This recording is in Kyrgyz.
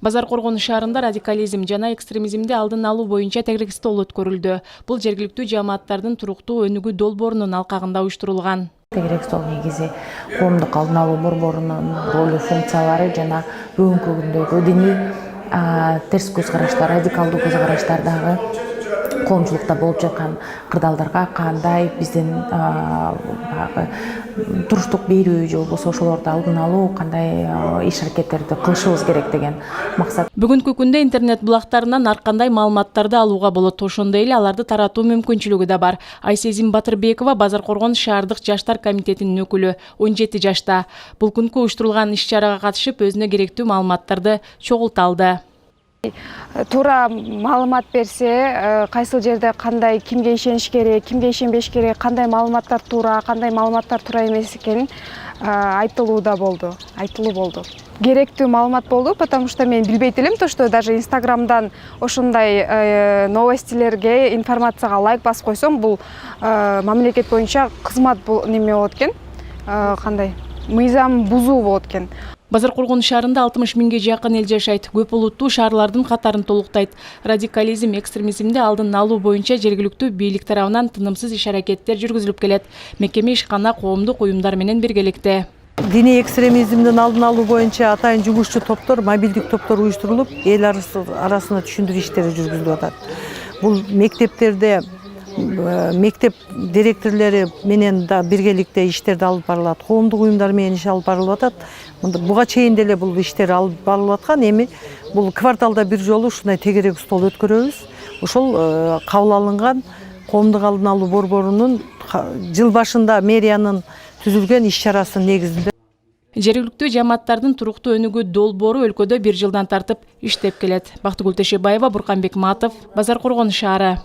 Базар Коргон шаарында радикализм жана экстремизмди алдын алуу боюнча тегерек стол өткөрүлдү. Бул жергиликтүү жамааттардын туруктуу өнүгүү долбоорунун алкагында уюштурулган. Тегерек стол негизи коомдук алдын алуу борборунун ролу, функциялары жана бүгүнкү күндөгү диний терс көз караштар, радикалдуу көз караштардагы коомчулукта болуп жаткан кырдаалдарга кандай биздин туруштук берүү же болбосо ошолорду алдын алуу, кандай иш аракеттерди кылышыбыз керек деген максат. Бүгүнкү күндө интернет булактарынан ар кандай маалыматтарды алууга болот. Ошондой эле аларды таратуу мүмкүнчүлүгү да бар. Айсезим Батырбекова Базар Коргон шаардык жаштар комитетинин өкүлү, 17 жашта. Бул күнкү уюштурулган иш-чарага катышып өзүнө керектүү маалыматтарды чогулта алды. Туура маалымат берсе, кайсыл жерде кандай, кимге ишениш керек, кимге ишенбеш керек, кандай маалыматтар туура, кандай маалыматтар туура эмес экенин айтылуу болду. Керектүү маалымат болду, потому что мен билбейт элем, то что даже Инстаграмдан ошондой новостилерге, информацияга лайк басып койсом, бул мамлекет боюнча кызмат неме болот экен, кандай мыйзам бузуу болот экен. Базар Коргон шаарында 60 миңге жакын эл жашайт. Көп улуттуу шаарлардын катарын толуктайт. Радикализм, экстремизмди алдын алуу боюнча жергиликтүү бийлик тарабынан тынымсыз иш-аракеттер жүргүзүлүп келет. Мекеме ишкана коомдук уюмдар менен биргеликте. Диний экстремизмдин алдын алуу боюнча атайын жумушчу топтор, мобилдик топтор уюштурулуп, эл арасына түшүндүрүү иштери жүргүзүлүп атат. Бул мектептерде мектеп директорлори менен да биргеликте иштерди алып барылат, коомдук уюмдар менен иш алып барылып атат. Буга чейин деле бул иштер алып барылып аткан, эми бул кварталда бир жолу ушундай тегерек стол өткөрөбүз. Ошол кабыл алынган коомдук алдын алуу борборунун жыл башында мэриянын түзүлгөн иш-чарасынын негизинде. Жергиликтүү жамааттардын туруктуу өнүгүү долбоору өлкөдө 1 жылдан тартып иштеп келет. Бактыгүл Тешебаева, Бурканбек Матов, Базар Коргон шаары.